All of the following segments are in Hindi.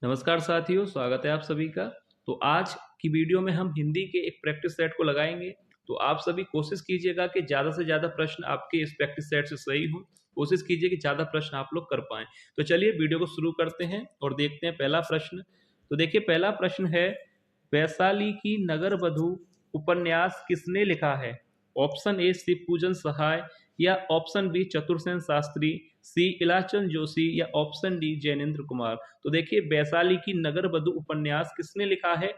नमस्कार साथियों, स्वागत है आप सभी का। तो आज की वीडियो में हम हिंदी के एक प्रैक्टिस सेट को लगाएंगे। तो आप सभी कोशिश कीजिएगा कि ज़्यादा से ज़्यादा प्रश्न आपके इस प्रैक्टिस सेट से सही हों। कोशिश कीजिए कि ज़्यादा प्रश्न आप लोग कर पाएँ। तो चलिए वीडियो को शुरू करते हैं और देखते हैं पहला प्रश्न। तो देखिए पहला प्रश्न है, वैशाली की नगर वधू उपन्यास किसने लिखा है? ऑप्शन ए शिवपूजन सहाय या ऑप्शन बी चतुरसेन शास्त्री, सी इलाचंद जोशी या ऑप्शन डी जैनेन्द्र कुमार। तो देखिए वैशाली की नगर वधु उपन्यास किसने लिखा है?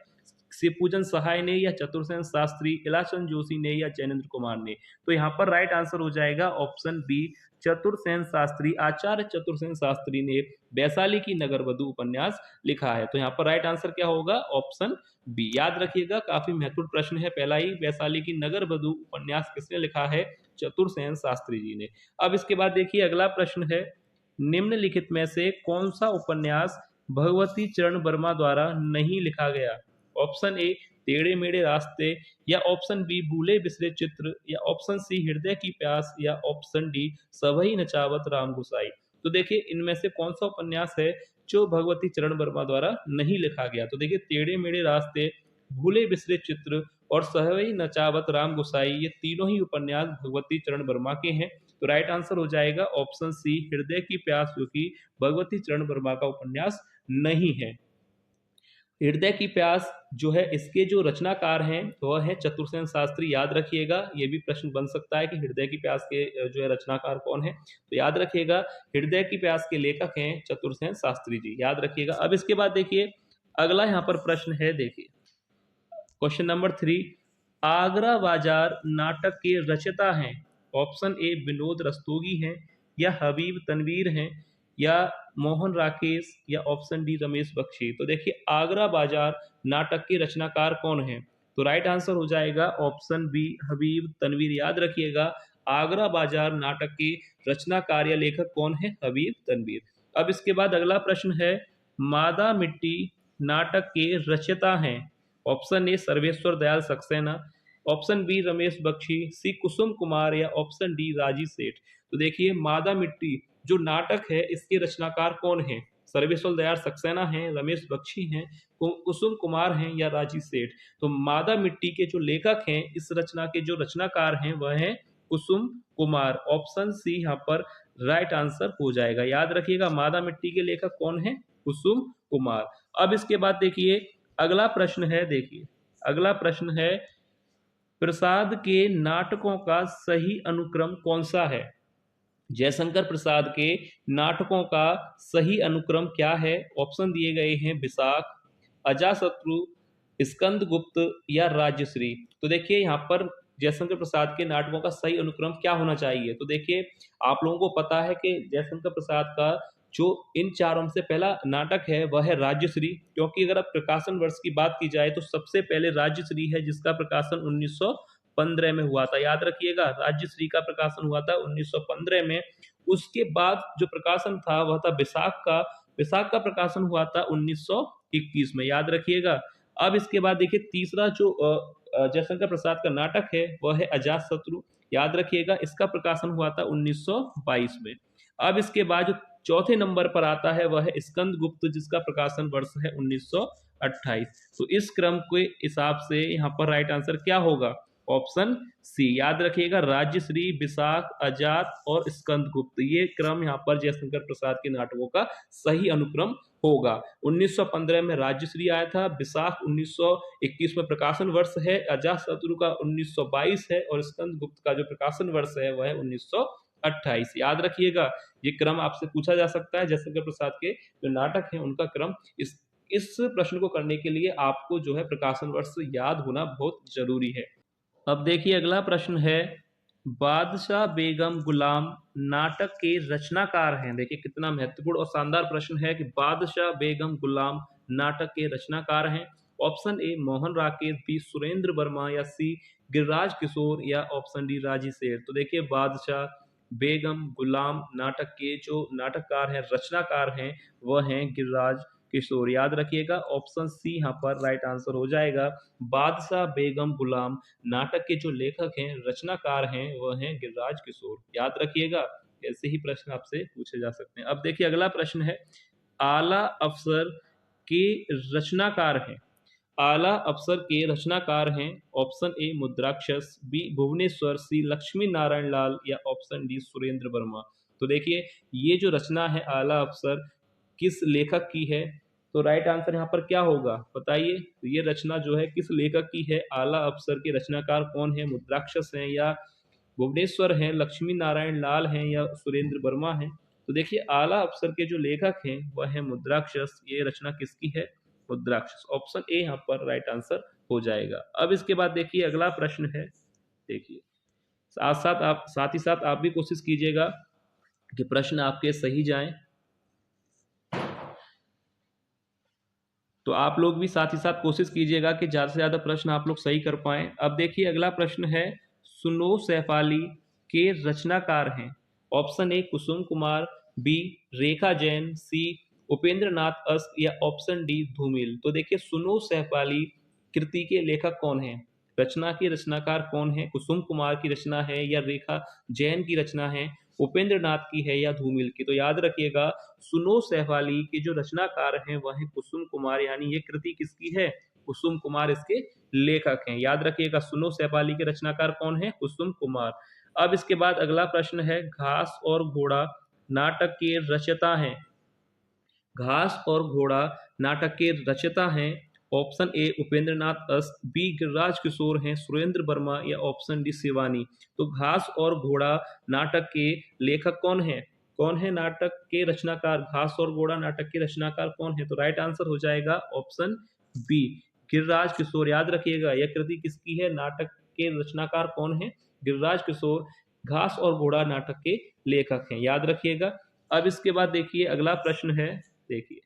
शिवपूजन सहाय ने या चतुरसेन शास्त्री, इलाचंद जोशी ने या जैनेन्द्र कुमार ने। तो यहाँ पर राइट आंसर हो जाएगा ऑप्शन बी चतुरसेन शास्त्री। आचार्य चतुरसेन शास्त्री ने वैशाली की नगर वधु उपन्यास लिखा है। तो यहाँ पर राइट आंसर क्या होगा? Option B. याद रखिएगा, काफी महत्वपूर्ण प्रश्न है पहला ही। वैशाली की नगर वधु उपन्यास किसने लिखा है? चतुरसेन शास्त्री जी ने। अब इसके बाद देखिए अगला प्रश्न है, निम्नलिखित में से कौन सा उपन्यास भगवती चरण वर्मा द्वारा नहीं लिखा गया? ऑप्शन ए टेढ़े मेढ़े रास्ते या ऑप्शन बी भूले बिसरे चित्र या ऑप्शन सी हृदय की प्यास या ऑप्शन डी सभई नचावत राम गुसाई। तो देखिए इनमें से कौन सा उपन्यास है जो भगवती चरण वर्मा द्वारा नहीं लिखा गया? तो देखिए टेढ़े मेढ़े रास्ते, भूले बिसरे चित्र और सभई नचावत राम गुसाई, ये तीनों ही उपन्यास भगवती चरण वर्मा के हैं। तो राइट आंसर हो जाएगा ऑप्शन सी हृदय की प्यास, जो कि भगवती चरण वर्मा का उपन्यास नहीं है। हृदय की प्यास जो है, इसके जो रचनाकार हैं वह है चतुरसेन शास्त्री। याद रखिएगा, ये भी प्रश्न बन सकता है कि हृदय की प्यास के जो है रचनाकार कौन है। तो याद रखिएगा हृदय की प्यास के लेखक हैं चतुरसेन शास्त्री जी। याद रखिएगा। अब इसके बाद देखिए अगला यहाँ पर प्रश्न है, देखिए क्वेश्चन नंबर 3, आगरा बाजार नाटक के रचयिता हैं? ऑप्शन ए विनोद रस्तोगी हैं या हबीब तनवीर हैं या मोहन राकेश या ऑप्शन डी रमेश बख्शी। तो देखिए आगरा बाजार नाटक के रचनाकार कौन हैं? तो राइट आंसर हो जाएगा ऑप्शन बी हबीब तनवीर। याद रखिएगा आगरा बाजार नाटक के रचनाकार या लेखक कौन है? हबीब तनवीर। अब इसके बाद अगला प्रश्न है, मादा मिट्टी नाटक के रचयिता हैं? Option A Sarveshwar Dayal Saxena, option B Ramesh Bakshi, C Kusum Kumar या ऑप्शन डी राजी सेठ। तो देखिए मादा मिट्टी जो नाटक है इसके रचनाकार कौन हैं? सर्वेश्वर दयाल सक्सेना हैं, रमेश बख्शी हैं, कुसुम कुमार हैं या राजी सेठ। तो मादा मिट्टी के जो लेखक हैं, इस रचना के जो रचनाकार हैं वह हैं कुसुम कुमार। ऑप्शन सी यहाँ पर राइट आंसर हो जाएगा। याद रखिएगा मादा मिट्टी के लेखक कौन है? कुसुम कुमार। अब इसके बाद देखिए अगला प्रश्न है, देखिए अगला प्रश्न है, प्रसाद के नाटकों का सही अनुक्रम कौन सा है? जयशंकर प्रसाद के नाटकों का सही अनुक्रम क्या है? ऑप्शन दिए गए हैं विशाख, अजाशत्रु, स्कंदगुप्त या राजश्री। तो देखिए यहाँ पर जयशंकर प्रसाद के नाटकों का सही अनुक्रम क्या होना चाहिए? तो देखिए आप लोगों को पता है कि जयशंकर प्रसाद का जो इन चारों में से पहला नाटक है वह है राजश्री, क्योंकि अगर आप प्रकाशन वर्ष की बात की जाए तो सबसे पहले राजश्री है जिसका प्रकाशन 1915 में हुआ था। याद रखिएगा राज्यश्री का प्रकाशन हुआ था 1915 में। उसके बाद जो प्रकाशन था वह था विशाख का। विशाख का प्रकाशन हुआ था 1921 में। याद रखिएगा। अब इसके बाद देखिए तीसरा जो जयशंकर प्रसाद का नाटक है वह है अजातशत्रु। याद रखिएगा इसका प्रकाशन हुआ था 1922 में। अब इसके बाद जो चौथे नंबर पर आता है वह है स्कंदगुप्त, जिसका प्रकाशन वर्ष है 1928। तो इस क्रम के हिसाब से यहाँ पर राइट आंसर क्या होगा? Option C. याद रखिएगा राज्यश्री, विशाख, अजात और स्कंदगुप्त, ये क्रम यहाँ पर जयशंकर प्रसाद के नाटकों का सही अनुक्रम होगा। 1915 में राज्यश्री आया था, विशाख 1921 में प्रकाशन वर्ष है, अजातशत्रु का 1922 है और स्कंदगुप्त का जो प्रकाशन वर्ष है वह है 1928। याद रखिएगा ये क्रम आपसे पूछा जा सकता है। जयशंकर प्रसाद के जो नाटक है उनका क्रम। इस प्रश्न को करने के लिए आपको जो है प्रकाशन वर्ष याद होना बहुत जरूरी है। अब देखिए अगला प्रश्न है, बादशाह बेगम गुलाम नाटक के रचनाकार हैं? देखिए कितना महत्वपूर्ण और शानदार प्रश्न है कि बादशाह बेगम गुलाम नाटक के रचनाकार हैं। Option A Mohan Rakesh, B Surendra Verma या सी गिरिराज किशोर या ऑप्शन डी राजी शेर। तो देखिए बादशाह बेगम गुलाम नाटक के जो नाटककार हैं, रचनाकार हैं, वह हैं गिरिराज किशोर। याद रखिएगा ऑप्शन सी यहाँ पर राइट आंसर हो जाएगा। बादशाह बेगम गुलाम नाटक के जो लेखक हैं, रचनाकार हैं, वह हैं गिरिराज किशोर। याद रखिएगा, ऐसे ही प्रश्न आपसे पूछे जा सकते हैं। अब देखिए अगला प्रश्न है, आला अफसर के रचनाकार हैं? आला अफसर के रचनाकार हैं। ऑप्शन ए मुद्राक्षस, बी भुवनेश्वर, सी लक्ष्मी नारायण लाल या ऑप्शन डी सुरेंद्र वर्मा। तो देखिए ये जो रचना है आला अफसर किस लेखक की है? तो राइट आंसर यहाँ पर क्या होगा बताइए। तो ये रचना जो है किस लेखक की है? आला अफसर के रचनाकार कौन है? मुद्राक्षस हैं या भुवनेश्वर हैं, लक्ष्मी नारायण लाल हैं या सुरेंद्र वर्मा हैं? तो देखिए आला अफसर के जो लेखक हैं वह है मुद्राक्षस। ये रचना किसकी है? मुद्राक्षस। ऑप्शन ए यहाँ पर राइट आंसर हो जाएगा। अब इसके बाद देखिए अगला प्रश्न है। देखिए साथ ही साथ आप भी कोशिश कीजिएगा कि प्रश्न आपके सही जाएं। तो आप लोग भी साथ ही साथ कोशिश कीजिएगा कि ज़्यादा से ज़्यादा प्रश्न आप लोग सही कर पाएं। अब देखिए अगला प्रश्न है, सुनो सैफाली के रचनाकार हैं। Option A Kusum Kumar, B Rekha Jain, C Upendra Nath अस्त या ऑप्शन डी धूमिल। तो देखिए सुनो सैफाली कृति के लेखक कौन है? रचना के रचनाकार कौन है? कुसुम कुमार की रचना है या रेखा जैन की रचना है, उपेंद्र नाथ की है या धूमिल की? तो याद रखिएगा सुनो सैफाली के जो रचनाकार हैं वह है कुसुम कुमार, यानी ये कृति किसकी है? कुसुम कुमार इसके लेखक हैं। याद रखिएगा सुनो सैफाली के रचनाकार कौन है? कुसुम कुमार। अब इसके बाद अगला प्रश्न है, घास और घोड़ा नाटक के रचयिता हैं। घास और घोड़ा नाटक के रचयिता हैं। ऑप्शन ए उपेंद्र नाथ अस्त, बी गिरिराज किशोर हैं, सुरेंद्र वर्मा या ऑप्शन डी शिवानी। तो घास और घोड़ा नाटक के लेखक कौन है? कौन है नाटक के रचनाकार? घास और घोड़ा नाटक के रचनाकार कौन है? तो राइट आंसर हो जाएगा ऑप्शन बी गिरिराज किशोर। याद रखिएगा यह कृति किसकी है? नाटक के रचनाकार कौन है? गिरिराज किशोर। घास और घोड़ा नाटक के लेखक हैं, याद रखिएगा। अब इसके बाद देखिए अगला प्रश्न है। देखिए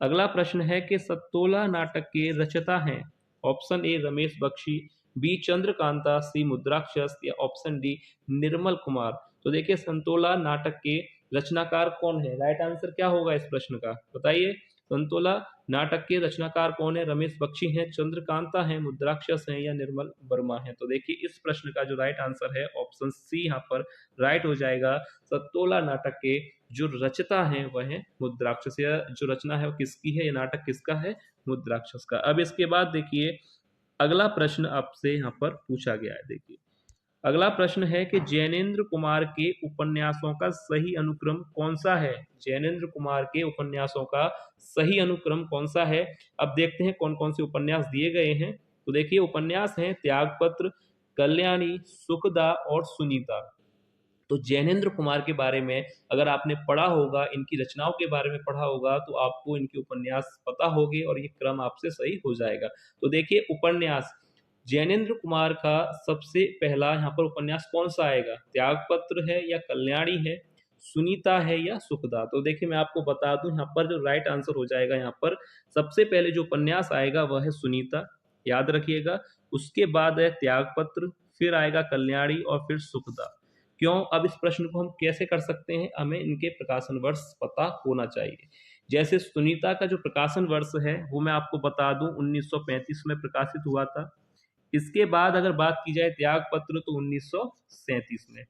अगला प्रश्न है कि सत्तोला नाटक के रचयिता हैं। Option A Ramesh Bakshi, B Chandrakanta, C Mudrarakshasa या ऑप्शन डी निर्मल कुमार। तो देखिए संतोला नाटक के रचनाकार कौन है? राइट आंसर क्या होगा इस प्रश्न का बताइए। संतोला नाटक के रचनाकार कौन है? रमेश बख्शी हैं, चंद्रकांता हैं, मुद्राक्षस हैं या निर्मल वर्मा हैं? तो देखिए इस प्रश्न का जो राइट आंसर है ऑप्शन सी यहाँ पर राइट हो जाएगा। सत्तोला नाटक के जो रचयिता हैं वह है मुद्राक्षस। या जो रचना है वो किसकी है? ये नाटक किसका है? मुद्राक्षस का। अब इसके बाद देखिए अगला प्रश्न आपसे यहाँ पर पूछा गया है। देखिए अगला प्रश्न है कि जैनेन्द्र कुमार के उपन्यासों का सही अनुक्रम कौन सा है? जैनेन्द्र कुमार के उपन्यासों का सही अनुक्रम कौन सा है? अब देखते हैं कौन कौन से उपन्यास दिए गए हैं। तो देखिए उपन्यास हैं त्यागपत्र, कल्याणी, सुखदा और सुनीता। तो जैनेन्द्र कुमार के बारे में अगर आपने पढ़ा होगा, इनकी रचनाओं के बारे में पढ़ा होगा, तो आपको इनके उपन्यास पता होंगे और ये क्रम आपसे सही हो जाएगा। तो देखिए उपन्यास जैनेन्द्र कुमार का सबसे पहला यहाँ पर उपन्यास कौन सा आएगा? त्यागपत्र है या कल्याणी है, सुनीता है या सुखदा? तो देखिए मैं आपको बता दूं यहाँ पर जो राइट आंसर हो जाएगा, यहाँ पर सबसे पहले जो उपन्यास आएगा वह है सुनीता, याद रखिएगा। उसके बाद है त्यागपत्र, फिर आएगा कल्याणी और फिर सुखदा। क्यों? अब इस प्रश्न को हम कैसे कर सकते हैं? हमें इनके प्रकाशन वर्ष पता होना चाहिए। जैसे सुनीता का जो प्रकाशन वर्ष है वो मैं आपको बता दूं 1935 में प्रकाशित हुआ था। इसके बाद अगर बात की जाए त्यागपत्र तो 1937 में,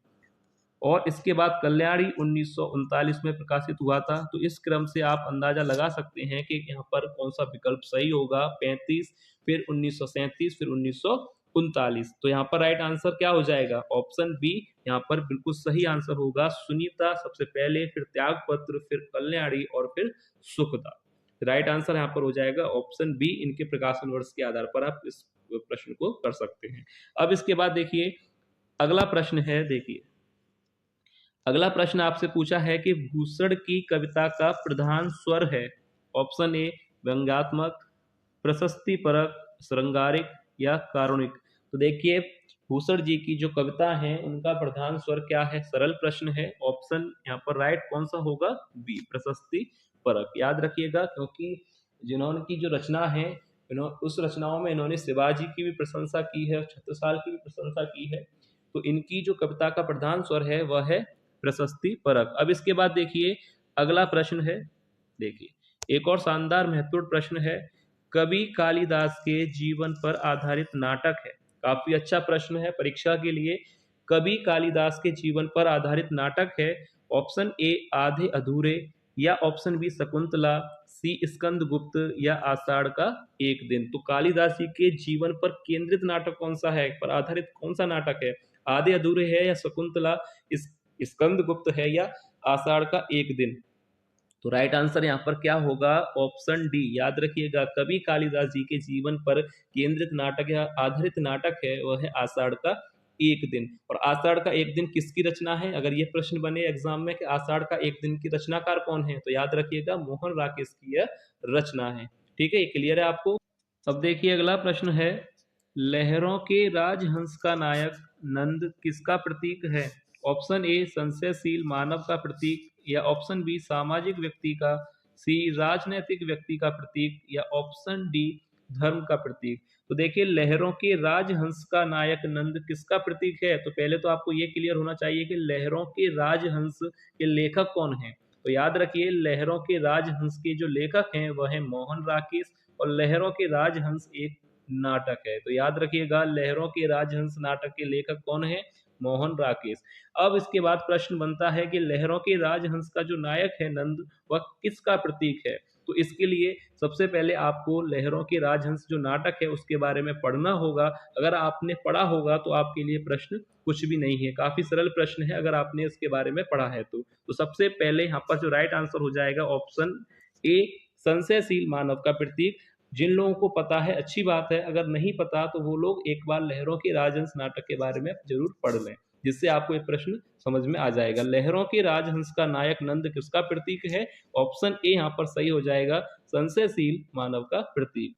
और इसके बाद कल्याणी 1939 में प्रकाशित हुआ था। तो इस क्रम से आप अंदाजा लगा सकते हैं कि यहाँ पर कौन सा विकल्प सही होगा। 35, फिर 1937, फिर 1939। तो यहाँ पर राइट आंसर क्या हो जाएगा? ऑप्शन बी यहाँ पर बिल्कुल सही आंसर होगा। सुनीता सबसे पहले, फिर त्यागपत्र, फिर कल्याणी और फिर सुखदा। राइट आंसर यहाँ पर हो जाएगा ऑप्शन बी। इनके प्रकाशन वर्ष के आधार पर आप इस प्रश्न को कर सकते हैं। अब इसके बाद देखिए अगला प्रश्न है। देखिए अगला प्रश्न आपसे पूछा है कि भूषण की कविता का प्रधान स्वर है। ऑप्शन ए व्यंग्यात्मक, प्रशस्तिपरक, श्रृंगारिक या कारुणिक। तो देखिए भूषण जी की जो कविता है उनका प्रधान स्वर क्या है? सरल प्रश्न है। ऑप्शन यहाँ पर राइट कौन सा होगा? बी प्रशस्तिपरक। याद रखिएगा क्योंकि जिन्होंने की जो रचना है उस रचनाओं में इन्होंने शिवाजी की भी प्रशंसा की है, छत्रसाल की भी प्रशंसा की है। तो इनकी जो कविता का प्रधान स्वर है वह है प्रशस्तिपरक। अब इसके बाद देखिए अगला प्रश्न है। देखिए एक और शानदार महत्वपूर्ण प्रश्न है, कवि कालिदास के जीवन पर आधारित नाटक है। काफी अच्छा प्रश्न है परीक्षा के लिए। कवि कालिदास के जीवन पर आधारित नाटक है। ऑप्शन ए आधे अधूरे, या ऑप्शन बी शकुंतला, सी स्कंदगुप्त या आषाढ़ का एक दिन। तो कालिदास जी के जीवन पर केंद्रित नाटक कौन सा है, पर आधारित कौन सा नाटक है? आधे अधूरे है या शकुंतला, स्कंदगुप्त है या आषाढ़ का एक दिन? तो राइट आंसर यहाँ पर क्या होगा? Option D. याद रखिएगा, कवि कालिदास जी के जीवन पर केंद्रित नाटक या आधारित नाटक है वह है आषाढ़ का एक दिन। और आषाढ़ का एक दिन किसकी रचना है? अगर ये प्रश्न बने एग्जाम में कि आषाढ़ का एक दिन की रचनाकार कौन है, तो याद रखिएगा मोहन राकेश की यह रचना है। ठीक है, ये क्लियर है आपको? अब देखिए अगला प्रश्न है, लहरों के राजहंस का नायक नंद किसका प्रतीक है? ऑप्शन ए संशयशील मानव का प्रतीक, या ऑप्शन बी सामाजिक व्यक्ति का, सी राजनैतिक व्यक्ति का प्रतीक, या ऑप्शन डी धर्म का प्रतीक। तो देखिए लहरों के राजहंस का नायक नंद किसका प्रतीक है? तो पहले तो आपको ये क्लियर होना चाहिए कि लहरों के राजहंस के लेखक कौन हैं। तो याद रखिए लहरों के राजहंस के जो लेखक हैं वह है मोहन राकेश, और लहरों के राजहंस एक नाटक है। तो याद रखिएगा लहरों के राजहंस नाटक के लेखक कौन है? मोहन राकेश। अब इसके बाद प्रश्न बनता है कि लहरों के राजहंस का जो नायक है नंद, वह किसका प्रतीक है? तो इसके लिए सबसे पहले आपको लहरों के राजहंस जो नाटक है उसके बारे में पढ़ना होगा। अगर आपने पढ़ा होगा तो आपके लिए प्रश्न कुछ भी नहीं है, काफी सरल प्रश्न है अगर आपने इसके बारे में पढ़ा है तो सबसे पहले यहाँ पर जो राइट आंसर हो जाएगा ऑप्शन ए संशयशील मानव का प्रतीक। जिन लोगों को पता है अच्छी बात है, अगर नहीं पता तो वो लोग एक बार लहरों के राजहंस नाटक के बारे में जरूर पढ़ लें, जिससे आपको ये प्रश्न समझ में आ जाएगा। लहरों के राजहंस का नायक नंद किसका प्रतीक है? ऑप्शन ए यहाँ पर सही हो जाएगा, संशयशील मानव का प्रतीक।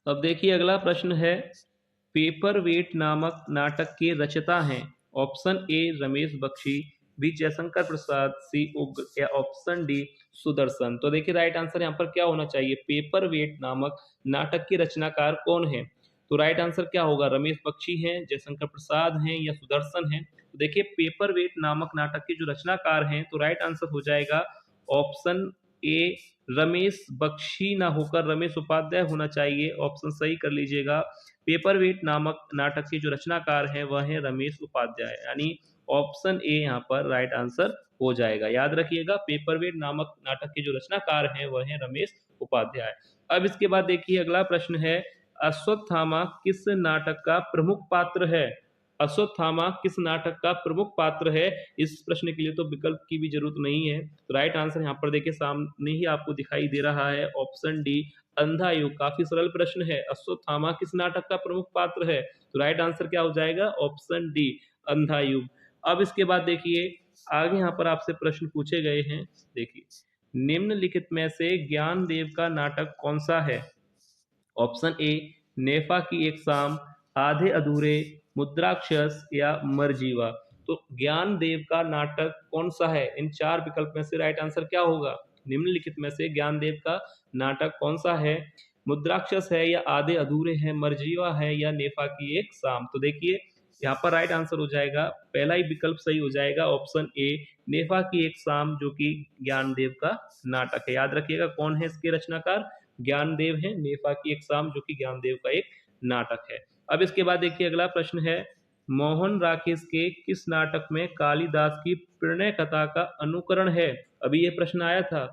अब देखिए अगला प्रश्न है, पेपर वेट नामक नाटक के रचयिता हैं। Option A Ramesh Bakshi, B Jaishankar Prasad, C Ugra, या ऑप्शन डी सुदर्शन। तो देखिए राइट आंसर यहाँ पर क्या होना चाहिए? पेपर वेट नामक नाटक के रचनाकार कौन है? तो राइट आंसर क्या होगा? रमेश बख्शी हैं, जयशंकर प्रसाद हैं, या सुदर्शन हैं। तो देखिए पेपर वेट नामक नाटक के जो रचनाकार हैं, तो राइट आंसर हो जाएगा ऑप्शन ए रमेश बख्शी ना होकर रमेश उपाध्याय होना चाहिए। ऑप्शन सही कर लीजिएगा। पेपर वेट नामक नाटक के जो रचनाकार हैं वह है रमेश उपाध्याय, यानी ऑप्शन ए यहाँ पर राइट आंसर हो जाएगा। याद रखिएगा पेपर वेट नामक नाटक के जो रचनाकार हैं वह है रमेश उपाध्याय। अब इसके बाद देखिए अगला प्रश्न है, अश्वत्थामा किस नाटक का प्रमुख पात्र है? अश्वत्थामा किस नाटक का प्रमुख पात्र है? इस प्रश्न के लिए तो विकल्प की भी जरूरत नहीं है। तो राइट आंसर यहाँ पर देखिए सामने ही आपको दिखाई दे रहा है, ऑप्शन डी अंधा युग। काफी सरल प्रश्न है, अश्वत्थामा किस नाटक का प्रमुख पात्र है? तो राइट आंसर क्या हो जाएगा? ऑप्शन डी अंधा युग। अब इसके बाद देखिए आगे यहाँ पर आपसे प्रश्न पूछे गए हैं। देखिए निम्नलिखित में से ज्ञानदेव का नाटक कौन सा है? ऑप्शन ए नेफा की एक शाम, आधे अधूरे, मुद्राक्षस, या मरजीवा। तो ज्ञानदेव का नाटक कौन सा है? इन चार विकल्प में से राइट आंसर क्या होगा? निम्नलिखित में से ज्ञानदेव का नाटक कौन सा है? मुद्राक्षस है, या आधे अधूरे हैं, मरजीवा है, या नेफा की एक शाम। तो देखिए यहाँ पर राइट आंसर हो जाएगा, पहला ही विकल्प सही हो जाएगा, ऑप्शन ए नेफा की एक शाम, जो कि ज्ञानदेव का नाटक है। याद रखिएगा कौन है इसके रचनाकार? ज्ञानदेव है। नेफा की एक शाम जो कि ज्ञानदेव का एक नाटक है। अब इसके बाद देखिए अगला प्रश्न है, मोहन राकेश के किस नाटक में कालिदास की प्रणय कथा का अनुकरण है? अभी ये प्रश्न आया था,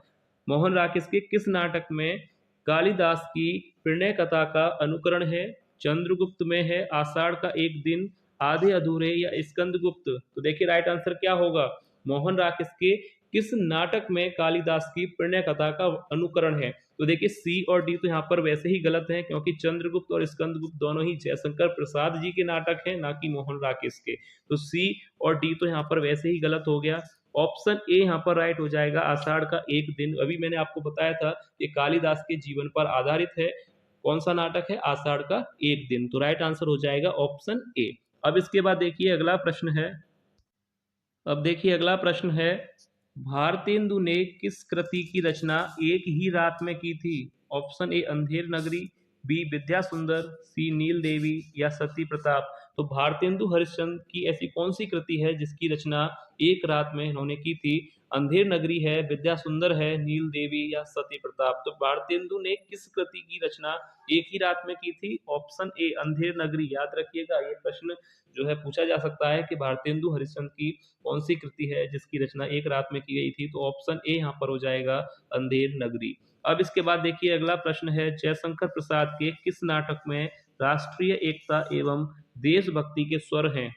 मोहन राकेश के किस नाटक में कालिदास की प्रणय कथा का अनुकरण है? चंद्रगुप्त में है, आषाढ़ का एक दिन, आधे अधूरे, या स्कंदगुप्त। तो देखिए राइट आंसर क्या होगा? मोहन राकेश के किस नाटक में कालिदास की प्रणय कथा का अनुकरण है? तो देखिए सी और डी तो यहाँ पर वैसे ही गलत हैं, क्योंकि चंद्रगुप्त और स्कंदगुप्त दोनों ही जयशंकर प्रसाद जी के नाटक हैं, ना कि मोहन राकेश के। तो सी और डी तो यहाँ पर वैसे ही गलत हो गया। ऑप्शन ए यहाँ पर राइट हो जाएगा, आषाढ़ का एक दिन। अभी मैंने आपको बताया था कि कालिदास के जीवन पर आधारित है। कौन सा नाटक है? आषाढ़ का एक दिन। तो राइट आंसर हो जाएगा ऑप्शन ए। अब इसके बाद देखिए अगला प्रश्न है, भारतेंदु ने किस कृति की रचना एक ही रात में की थी? Option A Andher Nagari, B विद्या सुंदर, सी नील देवी या सती प्रताप। तो भारतेंदु हरिश्चंद्र की ऐसी कौन सी कृति है जिसकी रचना एक रात में इन्होंने की थी? अंधेर नगरी है, विद्या सुंदर है, नील देवी या सती प्रताप। तो भारतेंदु ने किस कृति की रचना एक ही रात में की थी? Option A Andher Nagari. याद रखिएगा, ये प्रश्न जो है पूछा जा सकता है कि भारतेंदु हरिश्चंद्र की कौन सी कृति है जिसकी रचना एक रात में की गई थी? तो ऑप्शन ए यहाँ पर हो जाएगा अंधेर नगरी। अब इसके बाद देखिए अगला प्रश्न है, जयशंकर प्रसाद के किस नाटक में राष्ट्रीय एकता एवं देशभक्ति के स्वर हैं?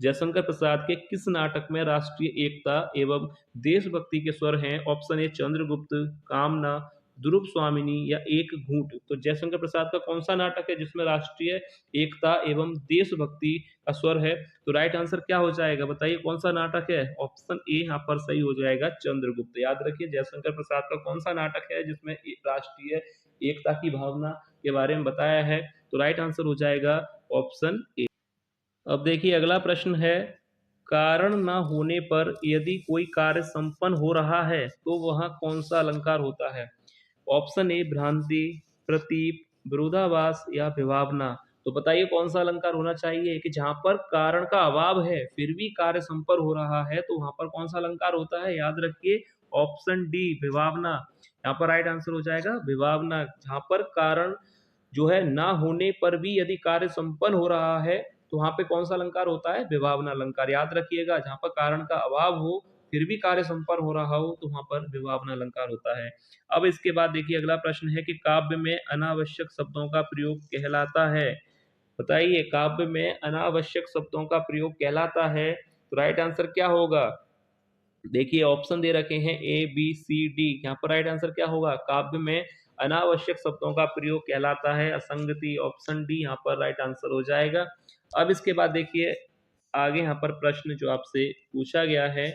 जयशंकर प्रसाद के किस नाटक में राष्ट्रीय एकता एवं देशभक्ति के स्वर हैं? ऑप्शन ए चंद्रगुप्त, कामना, ध्रुव स्वामिनी या एक घूंट। तो जयशंकर प्रसाद का कौन सा नाटक है जिसमें राष्ट्रीय एकता एवं देशभक्ति का स्वर है? तो राइट आंसर क्या हो जाएगा, बताइए कौन सा नाटक है? ऑप्शन ए यहाँ पर सही हो जाएगा, चंद्रगुप्त। याद रखिए जयशंकर प्रसाद का कौन सा नाटक है जिसमें राष्ट्रीय एकता की भावना के बारे में बताया है? तो राइट आंसर हो जाएगा ऑप्शन ए। अब देखिए अगला प्रश्न है, कारण न होने पर यदि कोई कार्य संपन्न हो रहा है तो वह कौन सा अलंकार होता है? ऑप्शन ए भ्रांति, प्रतीप, विरोधाभास या विभावना। तो बताइए कौन सा अलंकार होना चाहिए कि जहां पर कारण का अभाव है फिर भी कार्य संपन्न हो रहा है, तो वहां पर कौन सा अलंकार होता है? याद रखिए ऑप्शन डी विभावना। यहाँ पर राइट आंसर हो जाएगा विभावना। जहां पर कारण जो है ना होने पर भी यदि कार्य संपन्न हो रहा है तो वहां पे कौन सा अलंकार होता है? विभावना अलंकार। याद रखिएगा जहां पर कारण का अभाव हो फिर भी कार्य संपन्न हो रहा हो तो वहां पर विभावना अलंकार होता है। अब इसके बाद देखिए अगला प्रश्न है कि काव्य में अनावश्यक शब्दों का प्रयोग कहलाता है। बताइए काव्य में अनावश्यक शब्दों का प्रयोग कहलाता है, तो राइट आंसर क्या होगा? देखिए ऑप्शन दे रखे हैं ए बी सी डी। यहाँ पर राइट आंसर क्या होगा? काव्य में अनावश्यक शब्दों का प्रयोग कहलाता है असंगति। ऑप्शन डी यहाँ पर राइट आंसर हो जाएगा। अब इसके बाद देखिए आगे यहाँ पर प्रश्न जो आपसे पूछा गया है,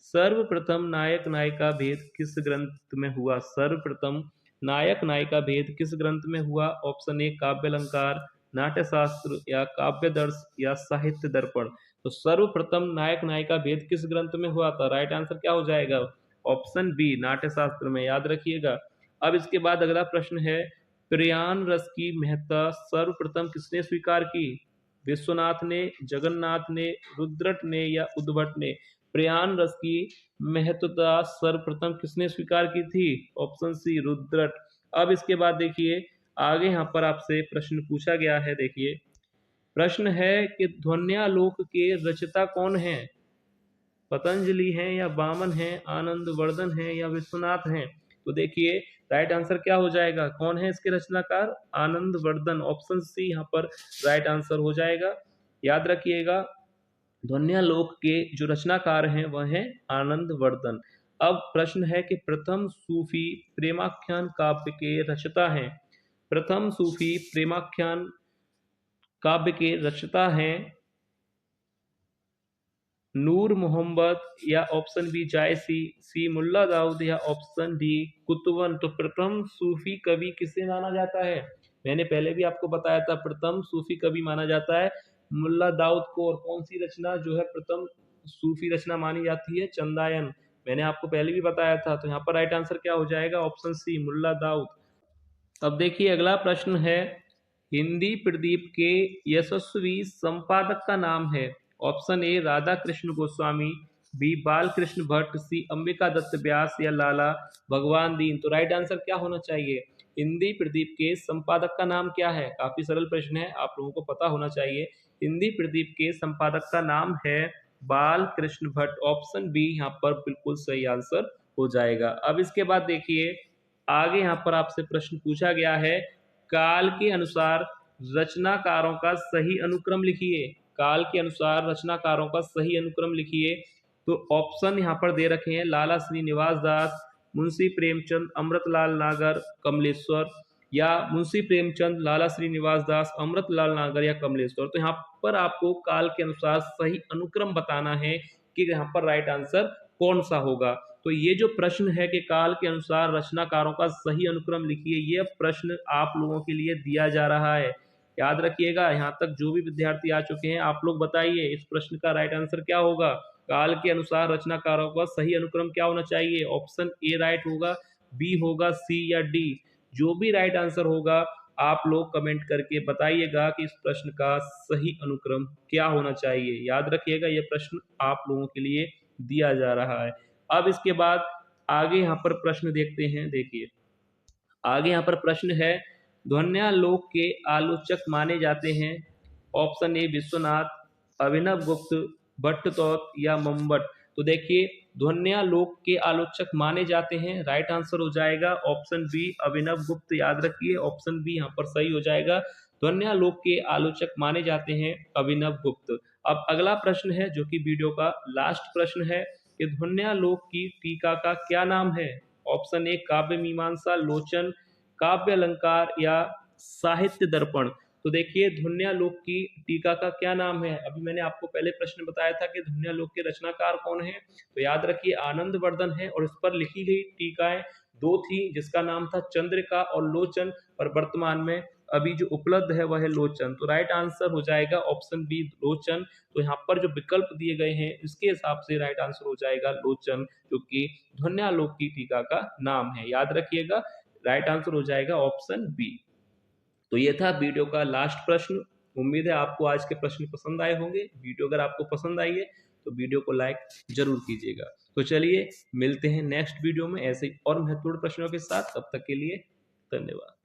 सर्वप्रथम नायक नायिका भेद किस ग्रंथ में हुआ? सर्वप्रथम नायक नायिका भेद किस ग्रंथ में हुआ? ऑप्शन ए काव्य अलंकार, नाट्यशास्त्र या काव्यदर्श या साहित्य दर्पण। तो सर्वप्रथम नायक नायिका भेद किस ग्रंथ में हुआ था? राइट आंसर क्या हो जाएगा? ऑप्शन बी नाट्यशास्त्र में। याद रखिएगा। अब इसके बाद अगला प्रश्न है, प्रयाण रस की महत्ता सर्वप्रथम किसने स्वीकार की? विश्वनाथ ने, जगन्नाथ ने, रुद्रट ने या उद्भट ने? प्रयाण रस की महत्ता सर्वप्रथम किसने स्वीकार की थी? Option C Rudrata. अब इसके बाद देखिए आगे यहाँ पर आपसे प्रश्न पूछा गया है। देखिए प्रश्न है कि ध्वन्यालोक के रचयिता कौन है? पतंजलि हैं या वामन हैं, आनंदवर्धन हैं या विश्वनाथ हैं? तो देखिए राइट आंसर क्या हो जाएगा? कौन है इसके रचनाकार? आनंदवर्धन। ऑप्शन सी यहाँ पर राइट आंसर हो जाएगा। याद रखिएगा ध्वन्यालोक के जो रचनाकार हैं वह हैं आनंदवर्धन। अब प्रश्न है कि प्रथम सूफी प्रेमाख्यान काव्य के रचयिता हैं। प्रथम सूफी प्रेमाख्यान काव्य के रचयिता हैं नूर मोहम्मद या ऑप्शन बी जायसी, सी मुल्ला दाऊद या ऑप्शन डी कुतुबन। तो प्रथम सूफी कवि किसे माना जाता है? मैंने पहले भी आपको बताया था प्रथम सूफी कवि माना जाता है मुल्ला दाऊद को। और कौन सी रचना जो है प्रथम सूफी रचना मानी जाती है? चंदायन। मैंने आपको पहले भी बताया था। तो यहाँ पर राइट आंसर क्या हो जाएगा? Option C Mulla Daud. अब देखिए अगला प्रश्न है, हिंदी प्रदीप के यशस्वी संपादक का नाम है। Option A Radha Krishna Goswami, B Balkrishna Bhatt, C Ambika Datt Vyas या लाला भगवान दीन। तो राइट आंसर क्या होना चाहिए? हिंदी प्रदीप के संपादक का नाम क्या है? काफी सरल प्रश्न है, आप लोगों को पता होना चाहिए। हिंदी प्रदीप के संपादक का नाम है बालकृष्ण भट्ट। ऑप्शन बी यहाँ पर बिल्कुल सही आंसर हो जाएगा। अब इसके बाद देखिए आगे यहाँ पर आपसे प्रश्न पूछा गया है, काल के अनुसार रचनाकारों का सही अनुक्रम लिखिए। काल के अनुसार रचनाकारों का सही अनुक्रम लिखिए। तो ऑप्शन यहाँ पर दे रखे हैं, लाला श्रीनिवास दास, मुंशी प्रेमचंद, अमृतलाल नागर, कमलेश्वर, या मुंशी प्रेमचंद, लाला श्रीनिवास दास, अमृतलाल नागर या कमलेश्वर। तो यहाँ पर आपको काल के अनुसार सही अनुक्रम बताना है कि यहाँ पर राइट आंसर कौन सा होगा। तो ये जो प्रश्न है कि काल के अनुसार रचनाकारों का सही अनुक्रम लिखिए, ये प्रश्न आप लोगों के लिए दिया जा रहा है। याद रखिएगा, यहाँ तक जो भी विद्यार्थी आ चुके हैं आप लोग बताइए इस प्रश्न का राइट आंसर क्या होगा? काल के अनुसार रचनाकारों का सही अनुक्रम क्या होना चाहिए? ऑप्शन ए राइट होगा, बी होगा, सी या डी। जो भी राइट आंसर होगा आप लोग कमेंट करके बताइएगा कि इस प्रश्न का सही अनुक्रम क्या होना चाहिए। याद रखिएगा यह प्रश्न आप लोगों के लिए दिया जा रहा है। अब इसके बाद आगे यहाँ पर प्रश्न देखते हैं। देखिए आगे यहाँ पर प्रश्न है, ध्वन्यालोक के आलोचक माने जाते हैं। ऑप्शन ए विश्वनाथ, अभिनव गुप्त, भट्टतोत या मंबट। तो देखिए ध्वन्यालोक के आलोचक माने जाते हैं, राइट आंसर हो जाएगा ऑप्शन बी अभिनव गुप्त। याद रखिए ऑप्शन बी यहाँ पर सही हो जाएगा। ध्वन्यालोक के आलोचक माने जाते हैं अभिनव गुप्त। अब अगला प्रश्न है जो कि वीडियो का लास्ट प्रश्न है कि ध्वन्यालोक की टीका का क्या नाम है। ऑप्शन ए काव्य मीमांसा, लोचन, काव्य अलंकार या साहित्य दर्पण। तो देखिए ध्वन्यालोक की टीका का क्या नाम है। अभी मैंने आपको पहले प्रश्न बताया था कि ध्वन्यालोक के रचनाकार कौन है, तो याद रखिए आनंद वर्धन है और इस पर लिखी गई टीकाएं दो थी, जिसका नाम था चंद्रिका और लोचन, और वर्तमान में अभी जो उपलब्ध है वह है लोचन। तो राइट आंसर हो जाएगा ऑप्शन बी लोचन। तो यहाँ पर जो विकल्प दिए गए हैं इसके हिसाब से राइट आंसर हो जाएगा लोचन, जो कि ध्वन्यालोक की टीका का नाम है। याद रखिएगा राइट आंसर हो जाएगा ऑप्शन बी। तो ये था वीडियो का लास्ट प्रश्न। उम्मीद है आपको आज के प्रश्न पसंद आए होंगे। वीडियो अगर आपको पसंद आई है तो वीडियो को लाइक जरूर कीजिएगा। तो चलिए मिलते हैं नेक्स्ट वीडियो में ऐसे और महत्वपूर्ण प्रश्नों के साथ। तब तक के लिए धन्यवाद।